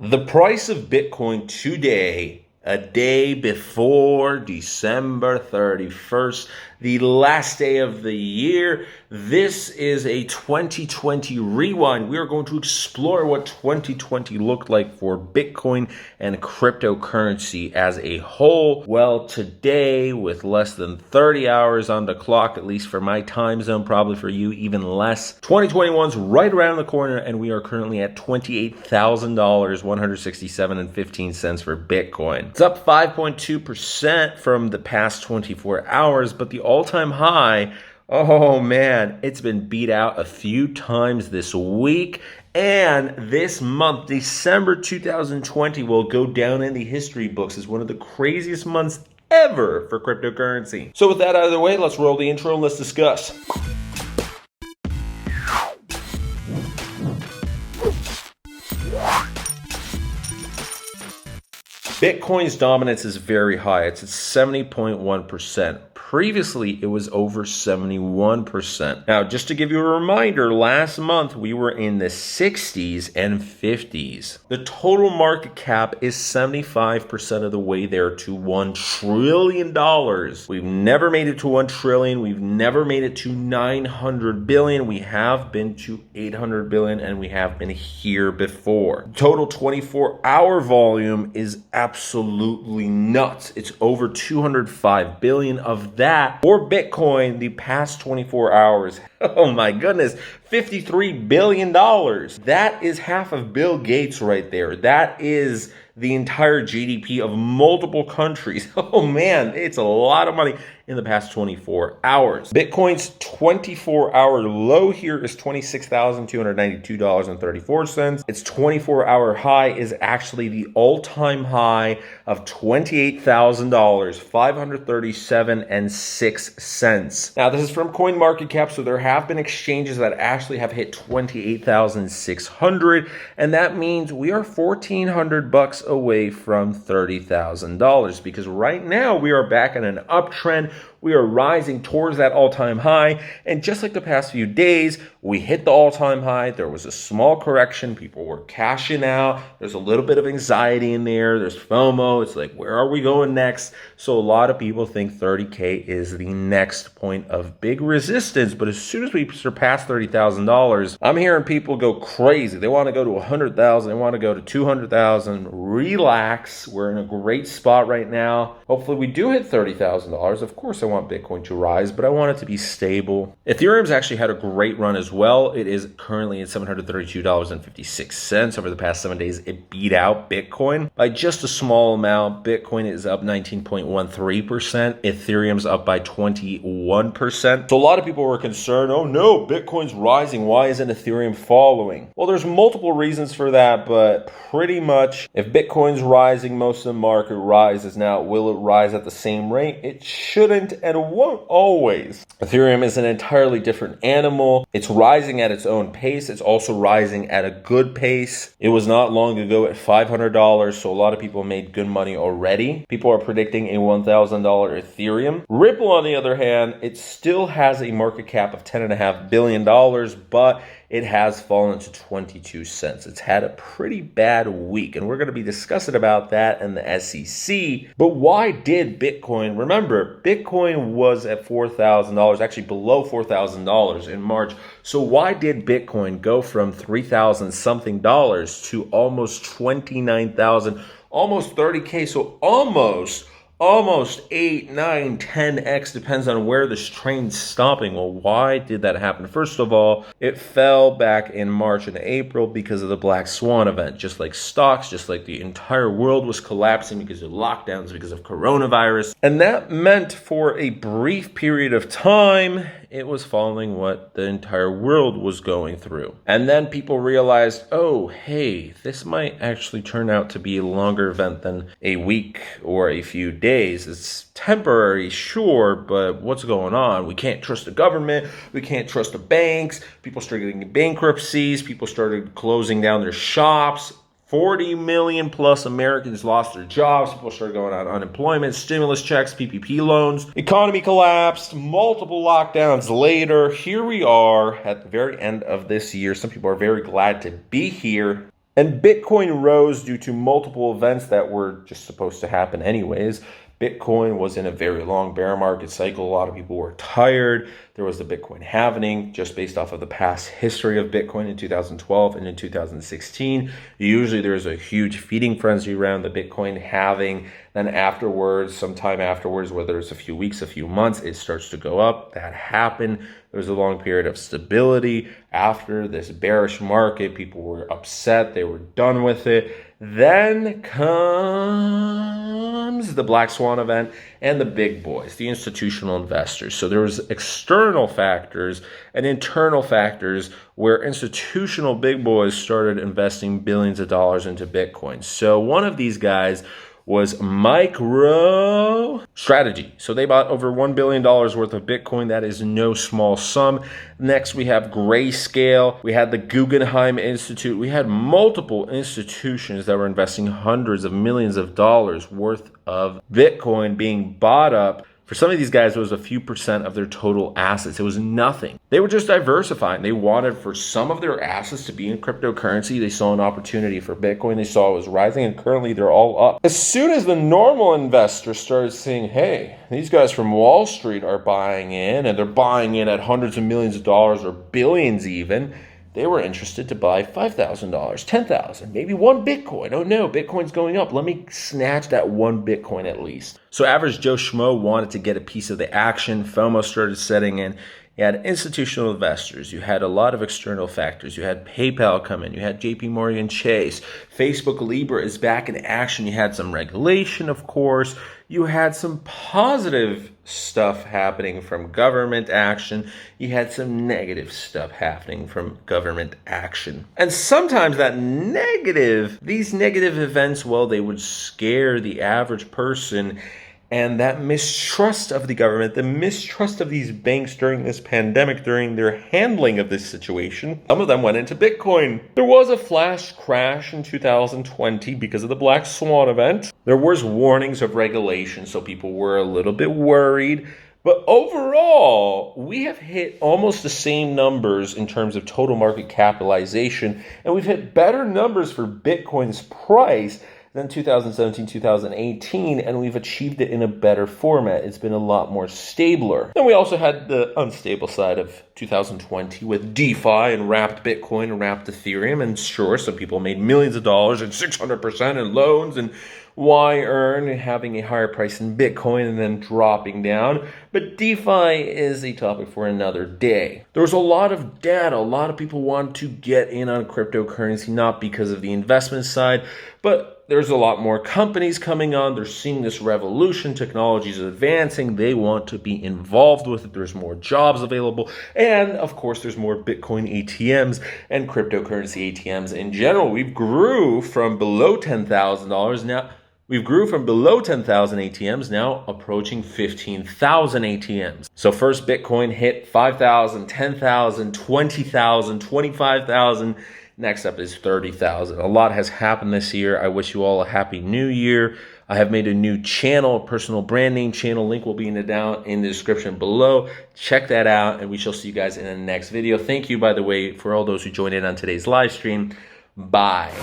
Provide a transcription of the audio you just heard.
The price of Bitcoin today, a day before December 31st, the last day of the year. This is a 2020 rewind. We are going to explore what 2020 looked like for Bitcoin and cryptocurrency as a whole. Well, today, with less than 30 hours on the clock, at least for my time zone, probably for you even less, 2021's right around the corner, and we are currently at $28,000, 167.15 cents for Bitcoin. It's up 5.2% from the past 24 hours, but the all-time high, oh man, it's been beat out a few times this week. And this month, December 2020, will go down in the history books as one of the craziest months ever for cryptocurrency. So with that out of the way, let's roll the intro and let's discuss. Bitcoin's dominance is very high. It's at 70.1%. Previously, it was over 71%. Now, just to give you a reminder, last month we were in the 60s and 50s. The total market cap is 75% of the way there to $1 trillion. We've never made it to 1 trillion. We've never made it to 900 billion. We have been to 800 billion, and we have been here before. Total 24-hour volume is absolutely nuts. It's over 205 billion. Of that, for Bitcoin, the past 24 hours, oh my goodness, $53 billion. That is half of Bill Gates right there. That is the entire GDP of multiple countries. Oh man, it's a lot of money in the past 24 hours. Bitcoin's 24-hour low here is $26,292.34. Its 24-hour high is actually the all-time high of $28,000, $537.06. Now, this is from CoinMarketCap, so there have been exchanges that actually have hit 28,600, and that means we are $1,400 away from $30,000, because right now we are back in an uptrend. We are rising towards that all-time high, and just like the past few days, we hit the all-time high. There was a small correction. People were cashing out. There's a little bit of anxiety in there. There's FOMO. It's like, where are we going next? So a lot of people think 30K is the next point of big resistance, but as soon as we surpass $30,000, I'm hearing people go crazy. They want to go to 100,000. They want to go to 200,000. Relax. We're in a great spot right now. Hopefully we do hit $30,000. Of course, I want Bitcoin to rise, but I want it to be stable. Ethereum's actually had a great run as well. It is currently at $732.56. Over the past 7 days, it beat out Bitcoin by just a small amount. Bitcoin is up 19.13%. Ethereum's up by 21%. So a lot of people were concerned, oh no, Bitcoin's rising. Why isn't Ethereum following? Well, there's multiple reasons for that, but pretty much if Bitcoin's rising, most of the market rises. Now, will it rise at the same rate? It shouldn't, and it won't always. Ethereum is an entirely different animal. It's rising at its own pace. It's also rising at a good pace. It was not long ago at $500, so a lot of people made good money already. People are predicting a $1,000 Ethereum. Ripple, on the other hand, it still has a market cap of $10.5 billion, but it has fallen to 22 cents. It's had a pretty bad week, and we're going to be discussing about that in the SEC. But why did Bitcoin, remember, Bitcoin was at $4,000, actually below $4,000 in March. So why did Bitcoin go from $3,000 something to almost 29,000, almost 30K, so almost 8, 9, 10x, depends on where this train's stopping. Well, why did that happen? First of all, it fell back in March and April because of the Black Swan event. Just like stocks, just like the entire world was collapsing because of lockdowns, because of coronavirus. And that meant for a brief period of time, it was following what the entire world was going through. And then people realized, oh, hey, this might actually turn out to be a longer event than a week or a few days. It's temporary, sure, but what's going on? We can't trust the government. We can't trust the banks. People started getting bankruptcies. People started closing down their shops. 40 million plus Americans lost their jobs. People started going on unemployment, stimulus checks, PPP loans. Economy collapsed, multiple lockdowns later. Here we are at the very end of this year. Some people are very glad to be here. And Bitcoin rose due to multiple events that were just supposed to happen anyways. Bitcoin was in a very long bear market cycle. A lot of people were tired. There was the Bitcoin halvening just based off of the past history of Bitcoin in 2012 and in 2016. Usually there's a huge feeding frenzy around the Bitcoin halving. Then afterwards, sometime afterwards, whether it's a few weeks, a few months, it starts to go up. That happened. There was a long period of stability. After this bearish market, people were upset. They were done with it. Then comes the Black Swan event and the big boys, the institutional investors. So there was external factors and internal factors where institutional big boys started investing billions of dollars into Bitcoin. So one of these guys was MicroStrategy. So they bought over $1 billion worth of Bitcoin. That is no small sum. Next, we have Grayscale. We had the Guggenheim Institute. We had multiple institutions that were investing hundreds of millions of dollars worth of Bitcoin being bought up. For some of these guys, it was a few percent of their total assets. It was nothing. They were just diversifying. They wanted for some of their assets to be in cryptocurrency. They saw an opportunity for Bitcoin. They saw it was rising, and currently they're all up. As soon as the normal investor started saying, hey, these guys from Wall Street are buying in, and they're buying in at hundreds of millions of dollars or billions even, they were interested to buy $5,000, $10,000, maybe one Bitcoin. Oh no, Bitcoin's going up. Let me snatch that one Bitcoin at least. So average Joe Schmo wanted to get a piece of the action. FOMO started setting in. You had institutional investors. You had a lot of external factors. You had PayPal come in. You had JP Morgan Chase. Facebook Libra is back in action. You had some regulation, of course. You had some positive stuff happening from government action. You had some negative stuff happening from government action. And sometimes these negative events, well, they would scare the average person. And that mistrust of the government, the mistrust of these banks during this pandemic, during their handling of this situation, some of them went into Bitcoin. There was a flash crash in 2020 because of the Black Swan event. There was warnings of regulation, so people were a little bit worried. But overall, we have hit almost the same numbers in terms of total market capitalization, and we've hit better numbers for Bitcoin's price than 2017, 2018, and we've achieved it in a better format. It's been a lot more stabler. Then we also had the unstable side of 2020 with DeFi and wrapped Bitcoin and wrapped Ethereum, and sure, some people made millions of dollars and 600% in loans, and why earn having a higher price in Bitcoin and then dropping down? But DeFi is a topic for another day. There was a lot of data. A lot of people want to get in on cryptocurrency, not because of the investment side, but there's a lot more companies coming on. They're seeing this revolution. Technology is advancing. They want to be involved with it. There's more jobs available. And of course, there's more Bitcoin ATMs and cryptocurrency ATMs in general. We've grew from below $10,000 now. We've grew from below 10,000 ATMs, now approaching 15,000 ATMs. So first Bitcoin hit 5,000, 10,000, 20,000, 25,000. Next up is 30,000. A lot has happened this year. I wish you all a happy new year. I have made a new channel, a personal branding channel. Link will be in the description below. Check that out, and we shall see you guys in the next video. Thank you, by the way, for all those who joined in on today's live stream. Bye.